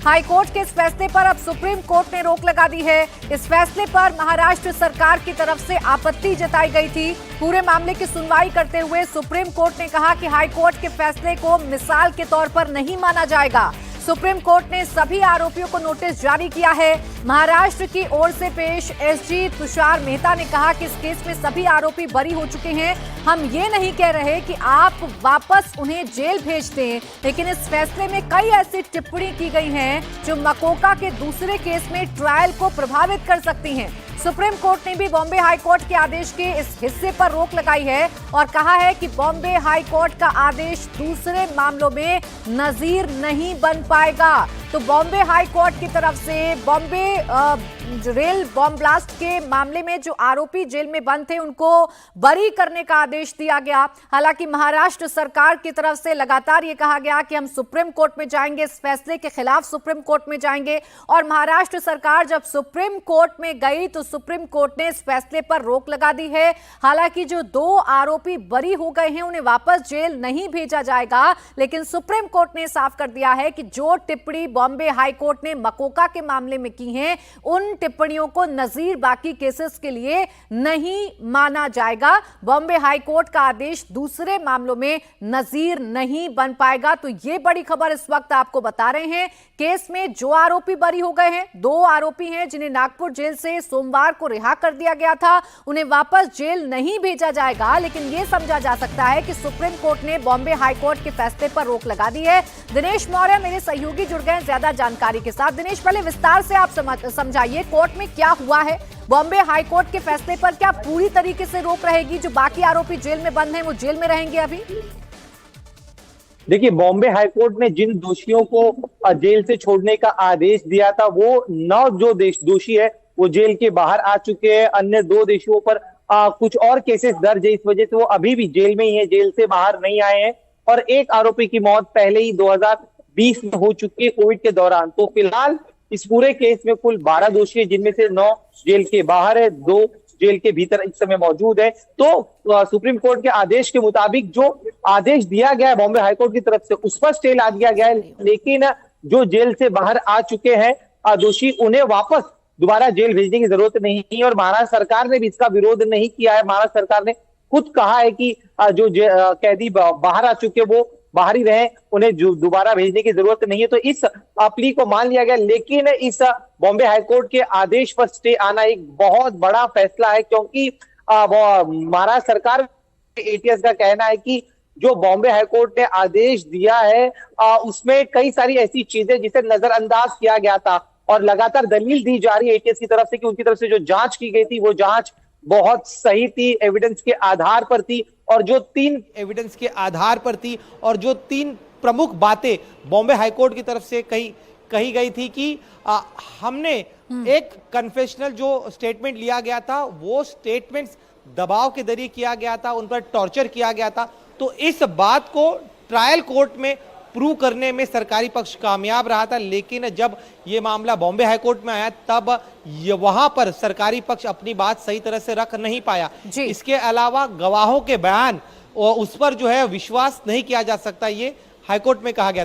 High court के इस फैसले पर अब सुप्रीम कोर्ट ने रोक लगा दी है। इस फैसले पर महाराष्ट्र सरकार की तरफ से आपत्ति जताई गई थी। पूरे मामले की सुनवाई करते हुए सुप्रीम कोर्ट ने कहा कि हाईकोर्ट के फैसले को मिसाल के तौर पर नहीं माना जाएगा। सुप्रीम कोर्ट ने सभी आरोपियों को नोटिस जारी किया है। महाराष्ट्र की ओर से पेश एसजी तुषार मेहता ने कहा कि इस केस में सभी आरोपी बरी हो चुके हैं। हम ये नहीं कह रहे कि आप वापस उन्हें जेल भेज दें, लेकिन इस फैसले में कई ऐसी टिप्पणी की गई हैं जो मकोका के दूसरे केस में ट्रायल को प्रभावित कर सकती हैं। सुप्रीम कोर्ट ने भी बॉम्बे हाई कोर्ट के आदेश के इस हिस्से पर रोक लगाई है और कहा है कि बॉम्बे हाई कोर्ट का आदेश दूसरे मामलों में नजीर नहीं बन पाएगा। तो बॉम्बे हाई कोर्ट की तरफ से बॉम्बे रेल बॉम्ब ब्लास्ट के मामले में जो आरोपी जेल में बंद थे उनको बरी करने का आदेश दिया गया। हालांकि महाराष्ट्र सरकार की तरफ से लगातार ये कहा गया कि हम सुप्रीम कोर्ट में जाएंगे, इस फैसले के खिलाफ सुप्रीम कोर्ट में जाएंगे। और महाराष्ट्र सरकार जब सुप्रीम कोर्ट में गई तो सुप्रीम कोर्ट ने इस फैसले पर रोक लगा दी है। हालांकि जो 2 आरोपी बरी हो गए हैं उन्हें वापस जेल नहीं भेजा जाएगा, लेकिन सुप्रीम कोर्ट ने साफ कर दिया है कि जो टिप्पणी बॉम्बे हाई कोर्ट ने मकोका के मामले में की है उन टिप्पणियों को नजीर बाकी केसेस के लिए नहीं माना जाएगा। बॉम्बे हाई कोर्ट का आदेश दूसरे मामलों में नजीर नहीं बन पाएगा। तो ये बड़ी खबर इस वक्त आपको बता रहे हैं। केस में जो आरोपी बरी हो गए हैं, 2 आरोपी हैं जिन्हें नागपुर जेल से सोमवार को रिहा कर दिया गया था, उन्हें वापस जेल नहीं भेजा जाएगा। लेकिन यह समझा जा सकता है कि सुप्रीम कोर्ट ने बॉम्बे हाई कोर्ट के फैसले पर रोक लगा दी है। दिनेश मौर्य मेरे सहयोगी जुड़ गए ज्यादा जानकारी के साथ। दिनेश, पहले विस्तार से आप समझाइए कोर्ट में क्या हुआ है। बॉम्बे हाई कोर्ट के फैसले पर क्या पूरी तरीके से रोक रहेगी? जो बाकी आरोपी जेल में बंद हैं वो जेल में रहेंगे अभी? देखिए, बॉम्बे हाईकोर्ट ने जिन दोषियों को जेल से छोड़ने का आदेश दिया था वो 9 जो दोषी है वो जेल के बाहर आ चुके हैं। अन्य 2 दोषियों पर कुछ और केसेस दर्ज है, इस वजह से वो अभी भी जेल में ही है, जेल से बाहर नहीं आए हैं। और एक आरोपी की मौत पहले ही 2020 में हो चुकी है कोविड के दौरान। तो फिलहाल इस पूरे केस में कुल 12 दोषी है, जिनमें से 9 जेल के बाहर है, 2 जेल के भीतर इस समय मौजूद है। तो सुप्रीम कोर्ट के आदेश के मुताबिक जो आदेश दिया गया है बॉम्बे हाईकोर्ट की तरफ से उस पर स्टे ला दिया गया है। लेकिन जो जेल से बाहर आ चुके हैं दोषी, उन्हें वापस दोबारा जेल भेजने की जरूरत नहीं है। और महाराष्ट्र सरकार ने भी इसका विरोध नहीं किया है। महाराष्ट्र सरकार ने खुद कहा है कि जो कैदी बाहर आ चुके वो बाहर ही रहे, उन्हें दोबारा भेजने की जरूरत नहीं है। तो इस प्ली को मान लिया गया। लेकिन इस बॉम्बे हाईकोर्ट के आदेश पर स्टे आना एक बहुत बड़ा फैसला है, क्योंकि महाराष्ट्र सरकार एटीएस का कहना है कि जो बॉम्बे हाईकोर्ट ने आदेश दिया है उसमें कई सारी ऐसी चीजें जिसे नजरअंदाज किया गया था। और लगातार दलील दी जा रही है एटीएस की तरफ से कि उनकी तरफ से जो जांच की गई थी वो जांच बहुत सही थी, एविडेंस के आधार पर थी। और जो 3 एविडेंस के आधार पर थी और जो 3 प्रमुख बातें बॉम्बे हाईकोर्ट की तरफ से कही गई थी कि हमने एक कन्फेशनल जो स्टेटमेंट लिया गया था वो स्टेटमेंट्स दबाव के जरिए किया गया था, उन पर टॉर्चर किया गया था। तो इस बात को ट्रायल कोर्ट में प्रूव करने में सरकारी पक्ष कामयाब रहा था। लेकिन जब ये मामला बॉम्बे हाईकोर्ट में आया तब वहां पर सरकारी पक्ष अपनी बात सही तरह से रख नहीं पाया। इसके अलावा गवाहों के बयान और उस पर जो है विश्वास नहीं किया जा सकता, ये हाईकोर्ट में कहा गया था।